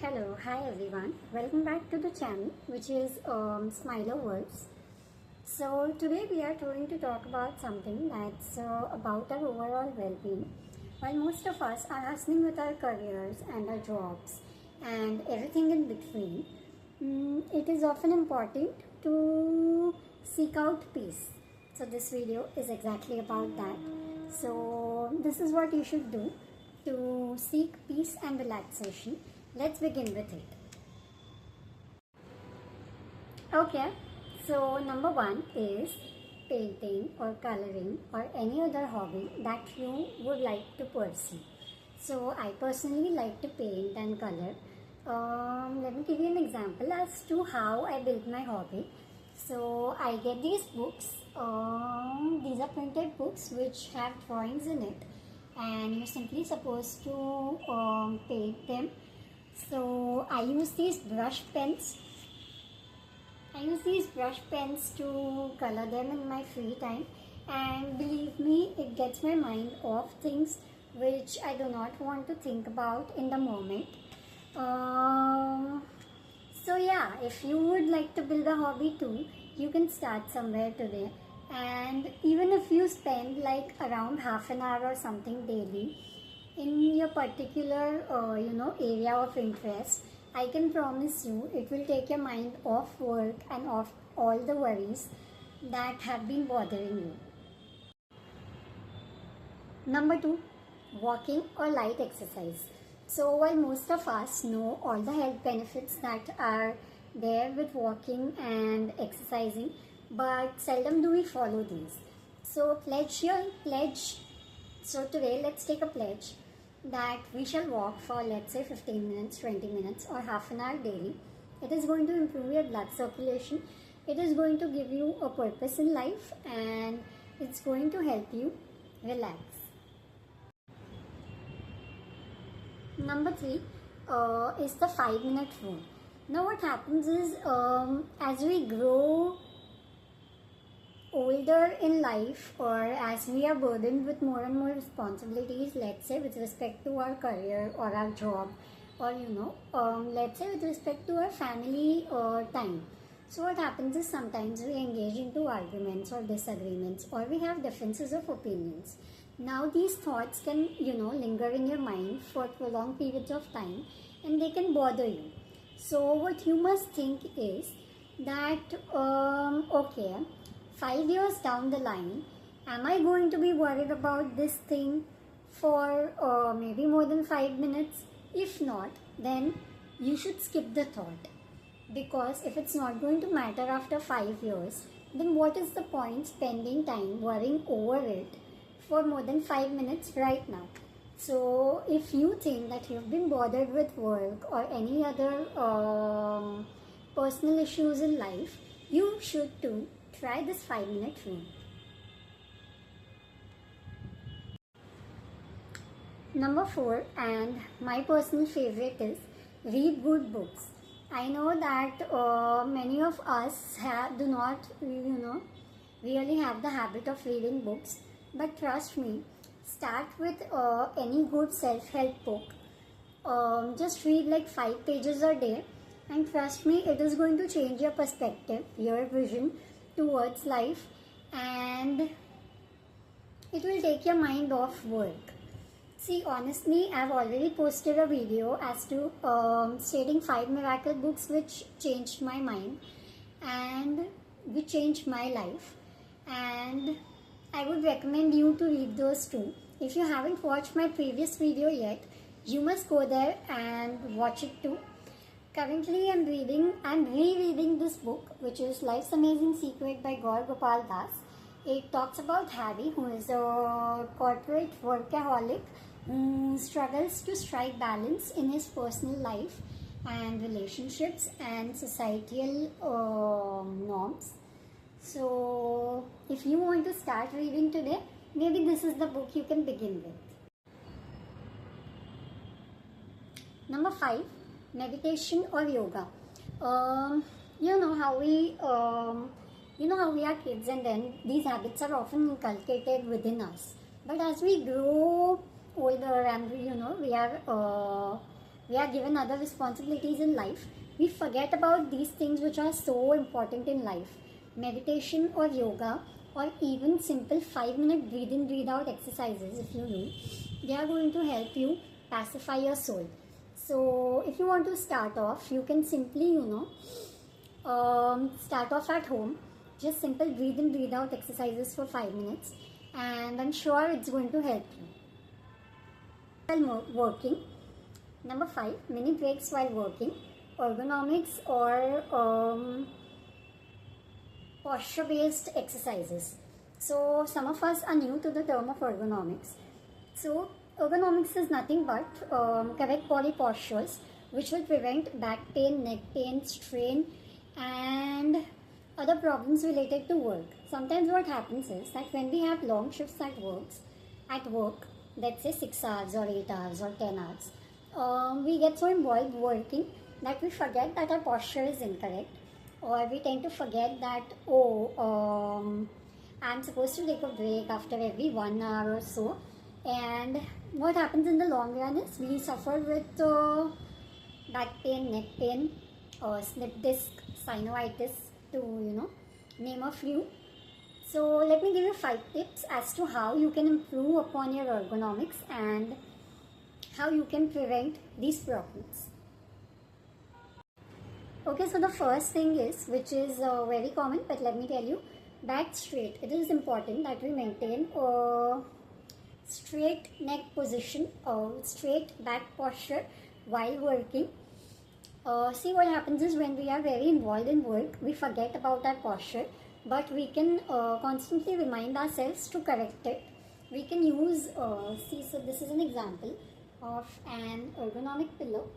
Hello, hi everyone. Welcome back to the channel, which is Smiler Worlds. So today we are going to talk about something that's about our overall well-being. While most of us are hustling with our careers and our jobs and everything in between, it is often important to seek out peace. So this video is exactly about that. So this is what you should do to seek peace and relaxation. Let's begin with it. Okay, so number one is painting or coloring or any other hobby that you would like to pursue. So I personally like to paint and color. Let me give you an example as to how I build my hobby. So I get these books. These are printed books which have drawings in it, and you're simply supposed to paint them. So I use these brush pens. To color them in my free time, and believe me, it gets my mind off things which I do not want to think about in the moment. So yeah, if you would like to build a hobby too, you can start somewhere today. And even if you spend like around half an hour or something daily in your particular area of interest, I can promise you it will take your mind off work and off all the worries that have been bothering you. Number two, walking or light exercise. So while most of us know all the health benefits that are there with walking and exercising, but seldom do we follow these. So So today let's take a pledge that we shall walk for, let's say, 15 minutes, 20 minutes or half an hour daily. It is going to improve your blood circulation. It is going to give you a purpose in life, and it's going to help you relax. Number three is the 5-minute rule. Now what happens is, as we grow older in life, or as we are burdened with more and more responsibilities, let's say with respect to our career or our job, or let's say with respect to our family time. So what happens is sometimes we engage into arguments or disagreements, or we have differences of opinions. Now these thoughts can linger in your mind for prolonged periods of time, and they can bother you. So what you must think is that okay, 5 years down the line, am I going to be worried about this thing for maybe more than 5 minutes? If not, then you should skip the thought. Because if it's not going to matter after 5 years, then what is the point spending time worrying over it for more than 5 minutes right now? So if you think that you've been bothered with work or any other personal issues in life, you should too try this 5-minute rule. Number 4, and my personal favorite, is read good books. I know that many of us do not really have the habit of reading books, but trust me, start with any good self-help book. Just read like 5 pages a day, and trust me, it is going to change your perspective, your vision towards life, and it will take your mind off work. See, honestly, I've already posted a video as to stating 5 miracle books which changed my mind and which changed my life, and I would recommend you to read those too. If you haven't watched my previous video yet, you must go there and watch it too. Currently, I'm rereading this book, which is Life's Amazing Secret by Gaur Gopal Das. It talks about Harry, who is a corporate workaholic who struggles to strike balance in his personal life and relationships and societal norms. So, if you want to start reading today, maybe this is the book you can begin with. Number 5, meditation or yoga. You know how we are kids, and then these habits are often inculcated within us. But as we grow older and we are are given other responsibilities in life, we forget about these things which are so important in life. Meditation or yoga or even simple 5-minute breathe in breathe out exercises, if you do, they are going to help you pacify your soul. So if you want to start off, you can simply start off at home, just simple breathe in breathe out exercises for 5 minutes, and I'm sure it's going to help you. While working, number 5, mini breaks while working, ergonomics or posture based exercises. So some of us are new to the term of ergonomics. So ergonomics is nothing but correct body postures which will prevent back pain, neck pain, strain and other problems related to work. Sometimes what happens is that when we have long shifts at work, let's say 6 hours or 8 hours or 10 hours, we get so involved working that we forget that our posture is incorrect, or we tend to forget that, I'm supposed to take a break after every 1 hour or so. And what happens in the long run is we suffer with back pain, neck pain, slip disc, synovitis, to name a few. So let me give you 5 tips as to how you can improve upon your ergonomics and how you can prevent these problems. Okay, so the first thing is, which is very common, but let me tell you, back straight. It is important that we maintain a straight neck position, straight back posture while working. See, what happens is when we are very involved in work, we forget about our posture, but we can constantly remind ourselves to correct it. We can use, so this is an example of an ergonomic pillow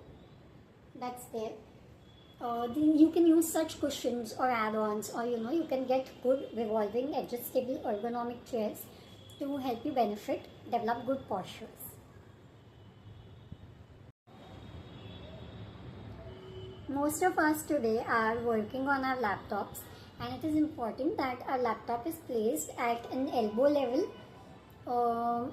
that's there. You can use such cushions or add-ons, or you can get good revolving adjustable ergonomic chairs to help you develop good postures. Most of us today are working on our laptops, and it is important that our laptop is placed at an elbow level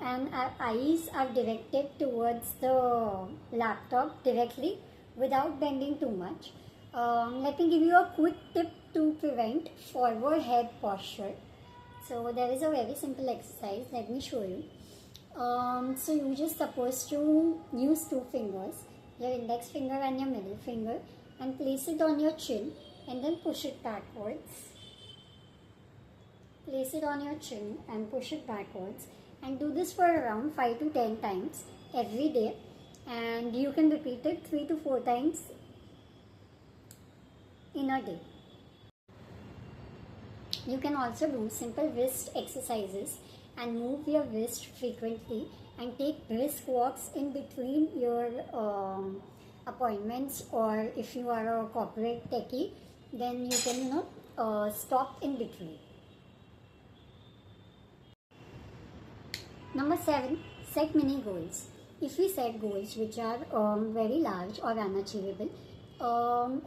and our eyes are directed towards the laptop directly without bending too much. Let me give you a quick tip to prevent forward head posture. So there is a very simple exercise. Let me show you. So you're just supposed to use 2 fingers, your index finger and your middle finger, and place it on your chin and then push it backwards. Place it on your chin and push it backwards, and do this for around 5 to 10 times every day, and you can repeat it 3 to 4 times in a day. You can also do simple wrist exercises and move your wrist frequently and take brisk walks in between your appointments, or if you are a corporate techie, then you can stop in between. Number 7, set mini goals. If we set goals which are very large or unachievable,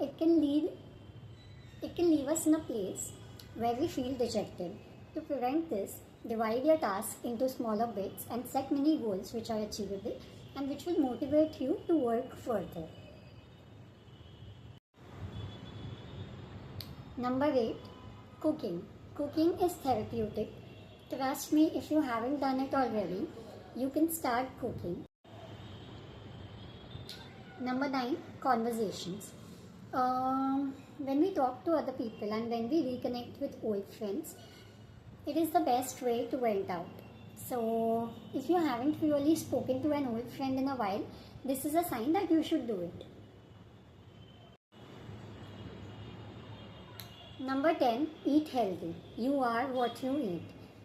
it can leave us in a place where we feel dejected. To prevent this, divide your task into smaller bits and set mini goals which are achievable and which will motivate you to work further. Number 8, cooking. Cooking is therapeutic. Trust me, if you haven't done it already, you can start cooking. Number 9, conversations. When we talk to other people and when we reconnect with old friends, it is the best way to vent out. So if you haven't really spoken to an old friend in a while, this is a sign that you should do it. Number 10, eat healthy. You are what you eat.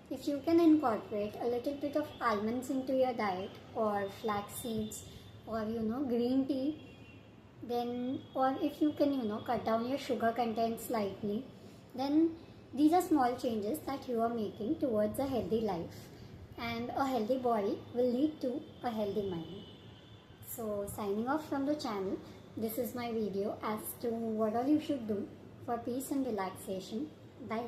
If you can incorporate a little bit of almonds into your diet, or flax seeds, or green tea, then, or if you can cut down your sugar content slightly, then these are small changes that you are making towards a healthy life, and a healthy body will lead to a healthy mind. So signing off from the channel, this is my video as to what all you should do for peace and relaxation. Bye.